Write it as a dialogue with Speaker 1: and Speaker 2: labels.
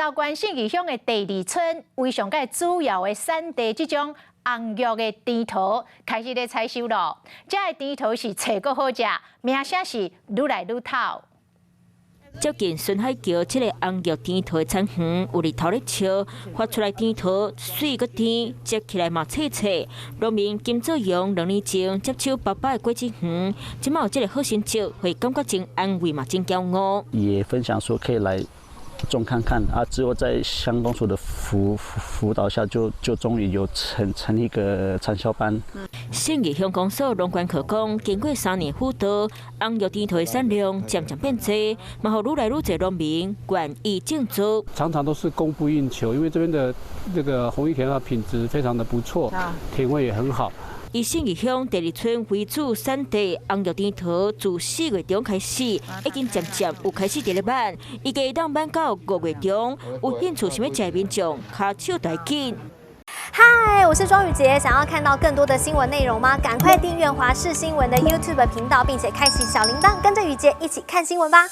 Speaker 1: 到关信义乡的第二村，为上个主要的产地这种红玉的甜桃开始咧采收咯。这个甜桃是脆个好食，名声是愈来愈透。
Speaker 2: 接近孙海桥这个红玉甜桃的产园，有日头咧笑，发出来甜桃水个甜，接起来嘛脆脆。农民金作阳2年前接手爸爸的果子园，即马有这个好成绩，会感觉真安慰嘛，真骄傲。
Speaker 3: 也分享说可以来种看看啊，之后在乡公所的辅导下，就终于有成立一个产销班。
Speaker 2: 信义乡公所农管科讲，经过3年辅导，红玉甜桃的产量渐渐变多，嘛互愈来愈多农民愿意种植。
Speaker 4: 常常都是供不应求，因为这边的这个红玉甜桃品质非常的不错，甜味也很好。
Speaker 2: 以信义乡第2村为主产地红玉甜桃，自4月中开始，已经渐渐有开始伫咧办，预计当办到5月中，有兴趣想要食的民众，卡手带紧。
Speaker 5: 嗨，我是庄宇杰。想要看到更多的新闻内容吗？赶快订阅华视新闻的 YouTube 频道，并且开启小铃铛，跟着宇杰一起看新闻吧。